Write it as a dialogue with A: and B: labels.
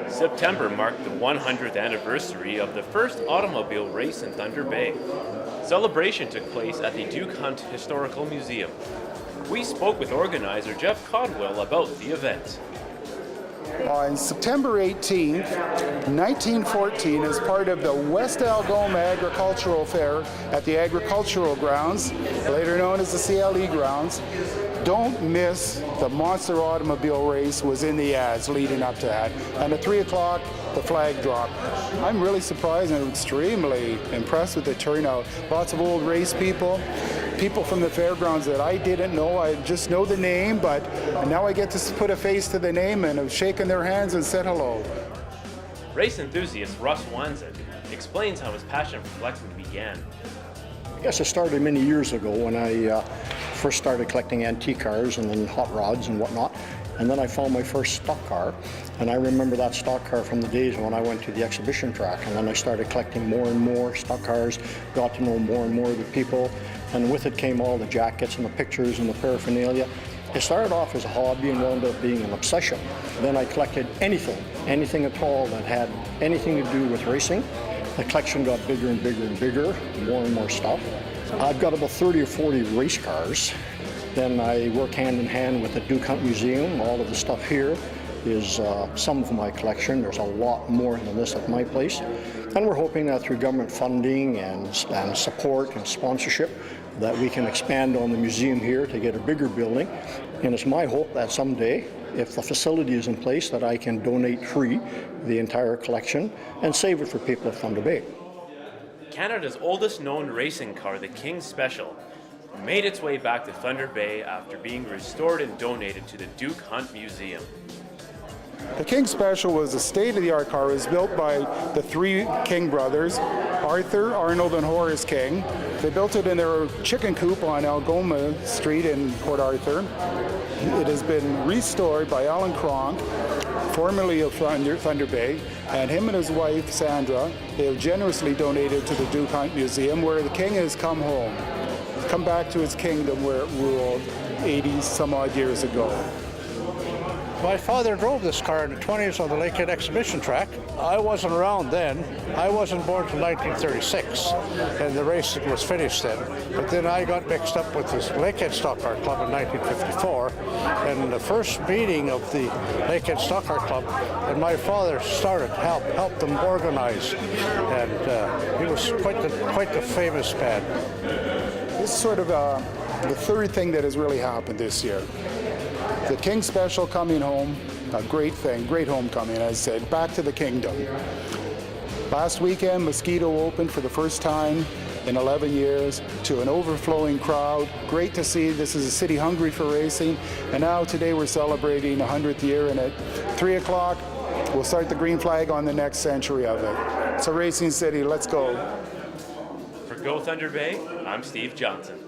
A: September marked the 100th anniversary of the first automobile race in Thunder Bay. Celebration took place at the Duke Hunt Historical Museum. We spoke with organizer Jeff Codwell about the event.
B: On September 18th, 1914, as part of the West Algoma Agricultural Fair at the Agricultural Grounds, later known as the CLE Grounds, don't miss the monster automobile race was in the ads leading up to that. And at 3 o'clock, the flag dropped. I'm really surprised and extremely impressed with the turnout. Lots of old race people from the fairgrounds that I didn't know. I just know the name, but now I get to put a face to the name and have shaken their hands and said hello.
A: Race enthusiast Russ Wanzek explains how his passion for collecting began.
C: I guess it started many years ago when I first started collecting antique cars and then hot rods and whatnot. And then I found my first stock car, and I remember that stock car from the days when I went to the exhibition track, and then I started collecting more and more stock cars, got to know more and more of the people, and with it came all the jackets and the pictures and the paraphernalia. It started off as a hobby and wound up being an obsession. Then I collected anything at all that had anything to do with racing. The collection got bigger and bigger and bigger, more and more stuff. I've got about 30 or 40 race cars. Then I work hand in hand with the Duke Hunt Museum. All of the stuff here is some of my collection. There's a lot more than this at my place. And we're hoping that through government funding and support and sponsorship that we can expand on the museum here to get a bigger building. And it's my hope that someday, if the facility is in place, that I can donate free the entire collection and save it for people of Thunder Bay.
A: Canada's oldest known racing car, the King Special, made its way back to Thunder Bay after being restored and donated to the Duke Hunt Museum.
B: The King Special was a state-of-the-art car. It was built by the three King brothers, Arthur, Arnold, and Horace King. They built it in their chicken coop on Algoma Street in Port Arthur. It has been restored by Alan Kronk, formerly of Thunder Bay, and him and his wife, Sandra, they have generously donated to the Duke Hunt Museum, where the King has come home, come back to his kingdom where it ruled 80 some odd years ago.
D: My father drove this car in the 20s on the Lakehead exhibition track. I wasn't around then. I wasn't born until 1936, and the race was finished then. But then I got mixed up with this Lakehead Stock Car Club in 1954, and the first meeting of the Lakehead Stock Car Club, and my father helped them organize, and he was quite the famous man.
B: This is sort of the third thing that has really happened this year. The King Special coming home, a great thing, great homecoming, as I said, back to the kingdom. Last weekend, Mosquito opened for the first time in 11 years to an overflowing crowd. Great to see. This is a city hungry for racing. And now today we're celebrating 100th year, and at 3 o'clock, we'll start the green flag on the next century of it. It's a racing city. Let's go.
A: For Go Thunder Bay, I'm Steve Johnson.